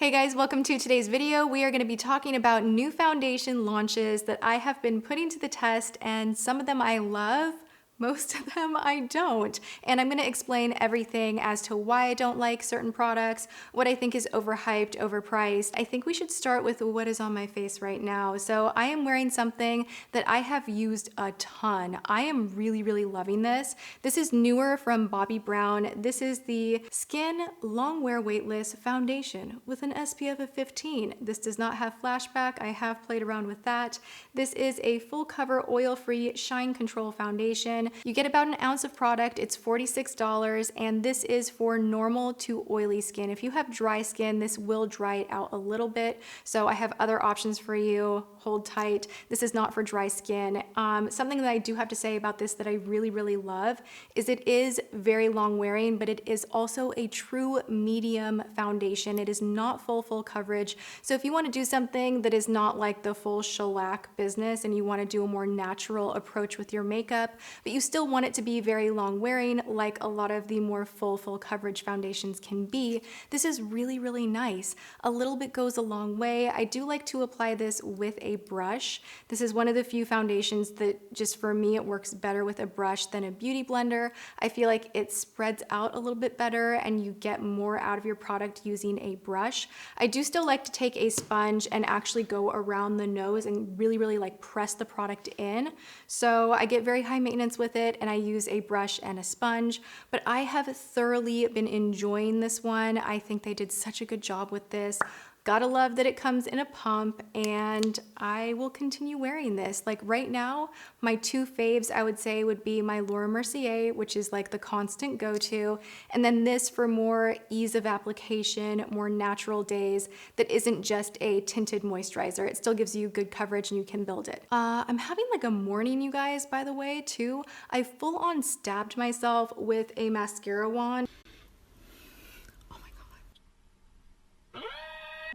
Hey guys, welcome to today's video. We are going to be talking about new foundation launches that I have been putting to the test, and some of them I love, most of them I don't. And I'm going to explain everything as to why I don't like certain products, what I think is overhyped, overpriced. I think we should start with what is on my face right now. So I am wearing something that I have used a ton. I am really loving this. This is newer from Bobbi Brown. This is the Skin Longwear Weightless Foundation with an SPF of 15. This does not have flashback. I have played around with that. This is a full cover oil-free shine control foundation. You get about an ounce of product. It's $46, and this is for normal to oily skin. If you have dry skin, this will dry it out a little bit. So I have other options for you. Hold tight. This is not for dry skin. Something that I do have to say about this that I really love is it is very long wearing, but it is also a true medium foundation. It is not full coverage. So if you want to do something that is not like the full shellac business and you want to do a more natural approach with your makeup, but you still want it to be very long wearing like a lot of the more full coverage foundations can be, this is really nice. A little bit goes a long way. I do like to apply this with a brush. This is one of the few foundations that just for me, it works better with a brush than a beauty blender. I feel like it spreads out a little bit better and you get more out of your product using a brush. I do still like to take a sponge and actually go around the nose and really like press the product in. So I get very high maintenance with it, and I use a brush and a sponge, but I have thoroughly been enjoying this one. I think they did such a good job with this. Gotta love that it comes in a pump, and I will continue wearing this. Like right now, my two faves I would say would be my Laura Mercier, which is like the constant go-to, and then this for more ease of application, more natural days that isn't just a tinted moisturizer. It still gives you good coverage and you can build it. I'm having like a morning, you guys, by the way, too. I full on stabbed myself with a mascara wand.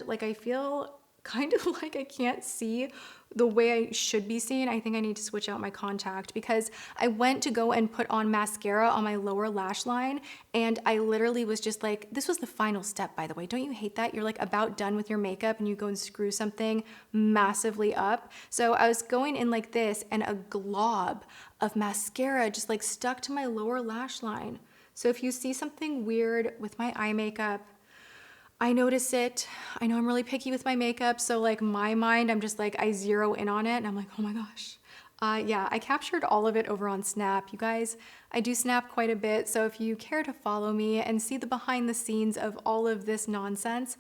Like I feel kind of like I can't see the way I should be seeing. I think I need to switch out my contact because I went to go and put on mascara on my lower lash line, and I literally was just like, this was the final step, by the way. Don't you hate that? You're like about done with your makeup and you go and screw something massively up. So I was going in like this, and a glob of mascara just like stuck to my lower lash line. So if you see something weird with my eye makeup, I notice it. I know I'm really picky with my makeup, so like my mind, I'm just like, I zero in on it and I'm like, oh my gosh. Yeah, I captured all of it over on Snap. You guys, I do Snap quite a bit, so if you care to follow me and see the behind the scenes of all of this nonsense,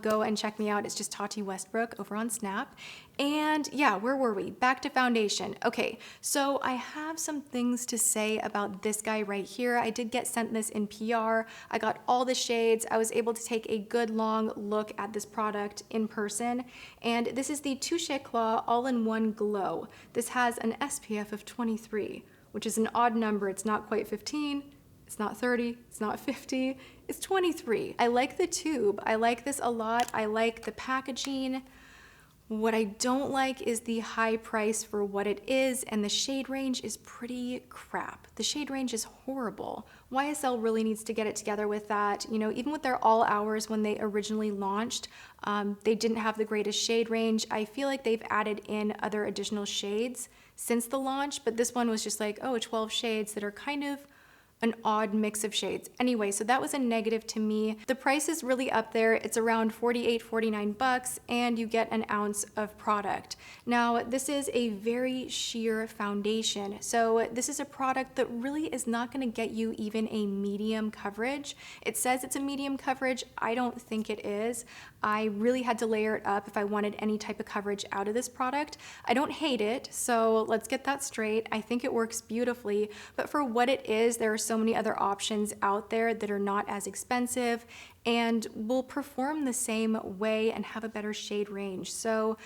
go and check me out. It's just Tati Westbrook over on Snap. And yeah, where were we? Back to foundation. Okay, so I have some things to say about this guy right here. I did get sent this in PR. I got all the shades. I was able to take a good long look at this product in person. And this is the Touche Eclat All-in-One Glow. This has an SPF of 23, which is an odd number. It's not quite 15. It's not 30, it's not 50, it's 23. I like the tube. I like this a lot. I like the packaging. What I don't like is the high price for what it is, and the shade range is pretty crap. The shade range is horrible. YSL really needs to get it together with that. You know, even with their all hours when they originally launched, they didn't have the greatest shade range. I feel like they've added in other additional shades since the launch, but this one was just like, oh, 12 shades that are kind of an odd mix of shades. Anyway, so that was a negative to me. The price is really up there. It's around 48, 49 bucks, and you get an ounce of product. Now, this is a very sheer foundation. So this is a product that really is not gonna get you even a medium coverage. It says it's a medium coverage. I don't think it is. I really had to layer it up if I wanted any type of coverage out of this product. I don't hate it, so let's get that straight. I think it works beautifully, but for what it is, there are so many other options out there that are not as expensive and will perform the same way and have a better shade range. So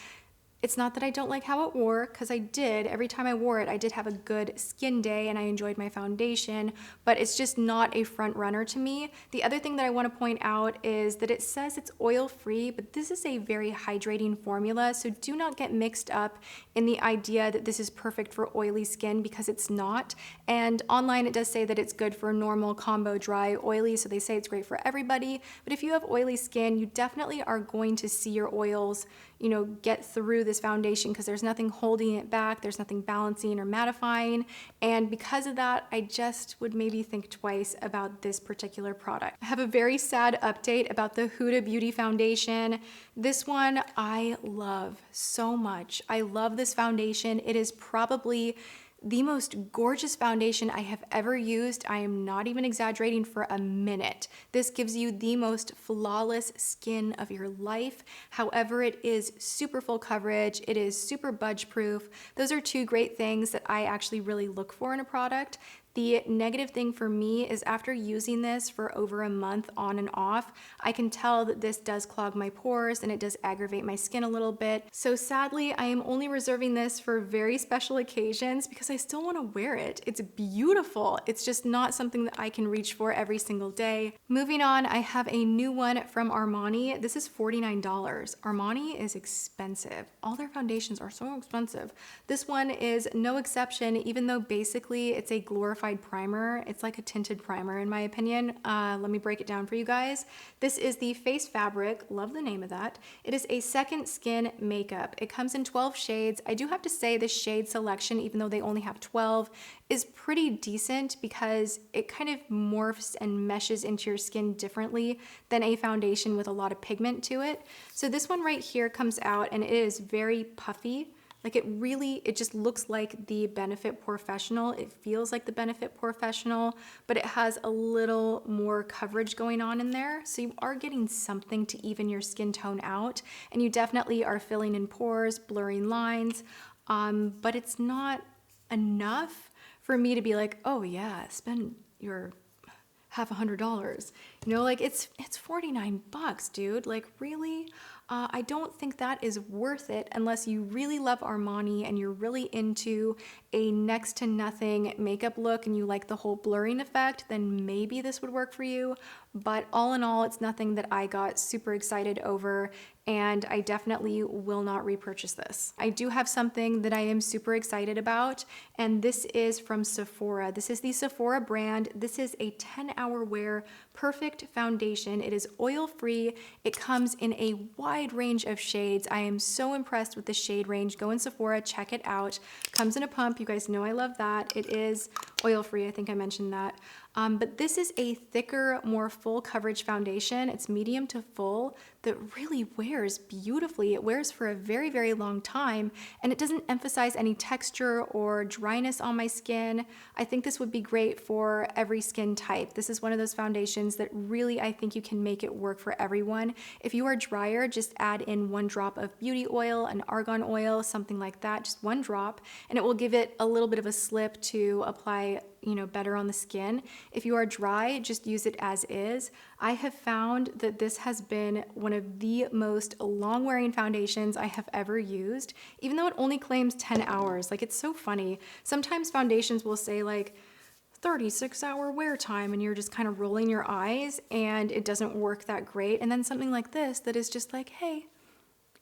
It's not that I don't like how it wore, because I did. Every time I wore it, I did have a good skin day and I enjoyed my foundation, but it's just not a front runner to me. The other thing that I want to point out is that it says it's oil-free, but this is a very hydrating formula, so do not get mixed up in the idea that this is perfect for oily skin, because it's not. And online it does say that it's good for normal, combo, dry, oily, so they say it's great for everybody. But if you have oily skin, you definitely are going to see your oils, you know, get through this foundation, because there's nothing holding it back, there's nothing balancing or mattifying, and because of that, I just would maybe think twice about this particular product. I have a very sad update about the Huda Beauty Foundation. This one I love so much. I love this foundation. It is probably the most gorgeous foundation I have ever used. I am not even exaggerating for a minute. This gives you the most flawless skin of your life. However, it is super full coverage. It is super budge proof. Those are two great things that I actually really look for in a product. The negative thing for me is after using this for over a month on and off, I can tell that this does clog my pores and it does aggravate my skin a little bit. So sadly, I am only reserving this for very special occasions because I still want to wear it. It's beautiful. It's just not something that I can reach for every single day. Moving on, I have a new one from Armani. This is $49. Armani is expensive. All their foundations are so expensive. This one is no exception, even though basically it's a glorified primer. It's like a tinted primer in my opinion. Let me break it down for you guys. This is the Face Fabric. Love the name of that. It is a second skin makeup. It comes in 12 shades. I do have to say the shade selection, even though they only have 12, is pretty decent because it kind of morphs and meshes into your skin differently than a foundation with a lot of pigment to it. So this one right here comes out and it is very puffy. Like it just looks like the Benefit Professional. It feels like the Benefit Professional, but it has a little more coverage going on in there. So you are getting something to even your skin tone out, and you definitely are filling in pores, blurring lines, but it's not enough for me to be like, oh yeah, spend your $100. You know, like it's 49 bucks, dude. Like really? I don't think that is worth it unless you really love Armani and you're really into a next to nothing makeup look and you like the whole blurring effect, then maybe this would work for you. But all in all, it's nothing that I got super excited over, and I definitely will not repurchase this. I do have something that I am super excited about, and this is from Sephora. This is the Sephora brand. This is a 10-hour wear perfect foundation. It is oil-free. It comes in a wide range of shades. I am so impressed with the shade range. Go in Sephora, check it out. Comes in a pump. You guys know I love that. It is oil-free. I think I mentioned that. But this is a thicker, more full coverage foundation. It's medium to full that really wears beautifully. It wears for a very, very long time, and it doesn't emphasize any texture or dryness on my skin. I think this would be great for every skin type. This is one of those foundations that really I think you can make it work for everyone. If you are drier, just add in 1 drop of beauty oil, an argan oil, something like that, just 1 drop, and it will give it a little bit of a slip to apply, you know, better on the skin. If you are dry, just use it as is. I have found that this has been one of the most long-wearing foundations I have ever used, even though it only claims 10 hours. Like, it's so funny. Sometimes foundations will say like 36-hour wear time, and you're just kind of rolling your eyes, and it doesn't work that great. And then something like this that is just like, hey,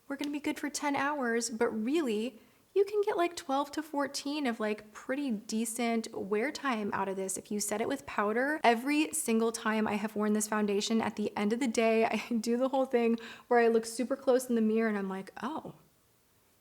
we're gonna be good for 10 hours, but really, you can get like 12 to 14 of like pretty decent wear time out of this if you set it with powder. Every single time I have worn this foundation, at the end of the day, I do the whole thing where I look super close in the mirror and I'm like, oh,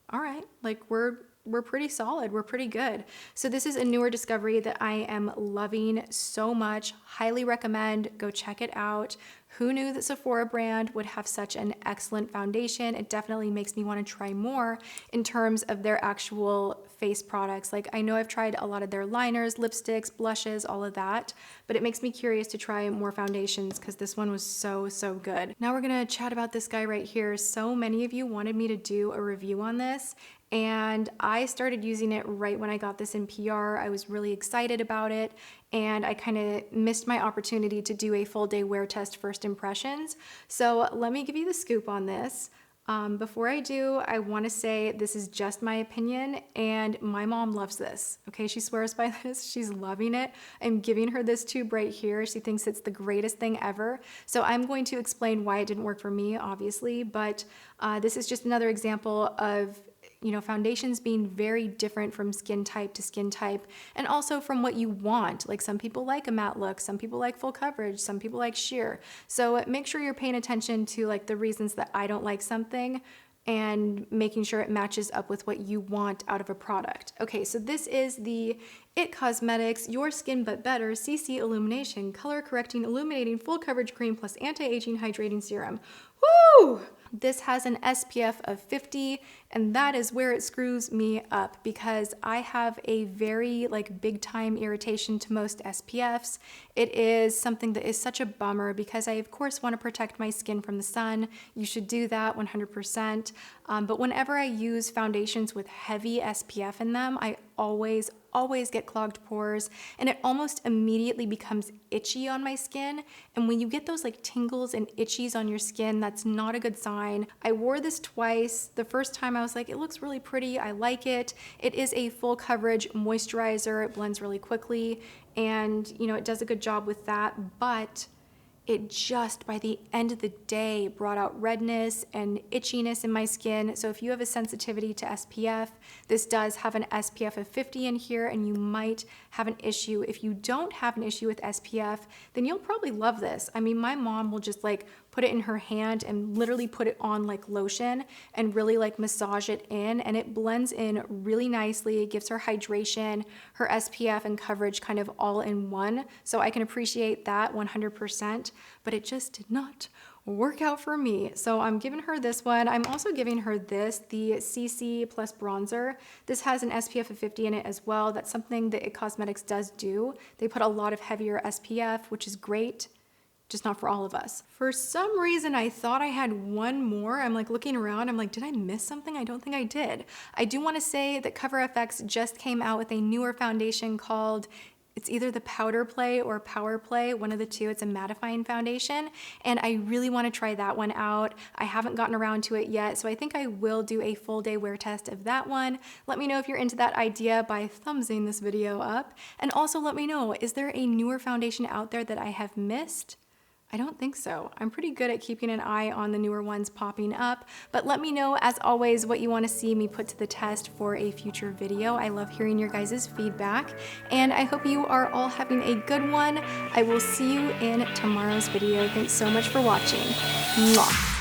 all right, like we're pretty solid, we're pretty good. So this is a newer discovery that I am loving so much. Highly recommend, go check it out. Who knew that Sephora brand would have such an excellent foundation? It definitely makes me want to try more in terms of their actual face products. Like, I know I've tried a lot of their liners, lipsticks, blushes, all of that, but it makes me curious to try more foundations because this one was so, so good. Now we're gonna chat about this guy right here. So many of you wanted me to do a review on this, and I started using it right when I got this in PR. I was really excited about it, and I kind of missed my opportunity to do a full day wear test first impressions. So let me give you the scoop on this. Before I do, I want to say this is just my opinion, and my mom loves this. Okay, she swears by this. She's loving it. I'm giving her this tube right here. She thinks it's the greatest thing ever. So I'm going to explain why it didn't work for me, obviously, but this is just another example of foundations being very different from skin type to skin type, and also from what you want. Like some people like a matte look, some people like full coverage, some people like sheer. So make sure you're paying attention to like the reasons that I don't like something and making sure it matches up with what you want out of a product. Okay, so this is the IT Cosmetics Your Skin But Better CC Illumination Color Correcting Illuminating Full Coverage Cream plus Anti-Aging Hydrating Serum. Woo! This has an SPF of 50, and that is where it screws me up because I have a very big time irritation to most SPFs. It is something that is such a bummer because I of course want to protect my skin from the sun. You should do that 100%. But whenever I use foundations with heavy SPF in them, I always get clogged pores, and it almost immediately becomes itchy on my skin. And when you get those tingles and itchies on your skin, that's not a good sign. I wore this twice. The first time I was like, it looks really pretty, I like it. It is a full coverage moisturizer. It blends really quickly, and it does a good job with that, but it just, by the end of the day, brought out redness and itchiness in my skin. So if you have a sensitivity to SPF, this does have an SPF of 50 in here, and you might have an issue. If you don't have an issue with SPF, then you'll probably love this. I mean, my mom will just put it in her hand and literally put it on like lotion and really massage it in, and it blends in really nicely. It gives her hydration, her SPF, and coverage kind of all in one. So I can appreciate that 100%, but it just did not work out for me. So I'm giving her this one. I'm also giving her this, the CC Plus Bronzer. This has an SPF of 50 in it as well. That's something that IT Cosmetics does do. They put a lot of heavier SPF, which is great, just not for all of us. For some reason, I thought I had one more. I'm looking around, I'm did I miss something? I don't think I did. I do wanna say that CoverFX just came out with a newer foundation called, it's either the Powder Play or Power Play, one of the two. It's a mattifying foundation, and I really wanna try that one out. I haven't gotten around to it yet, so I think I will do a full day wear test of that one. Let me know if you're into that idea by thumbsing this video up, and also let me know, is there a newer foundation out there that I have missed? I don't think so. I'm pretty good at keeping an eye on the newer ones popping up, but let me know, as always, what you want to see me put to the test for a future video. I love hearing your guys' feedback, and I hope you are all having a good one. I will see you in tomorrow's video. Thanks so much for watching. Mwah.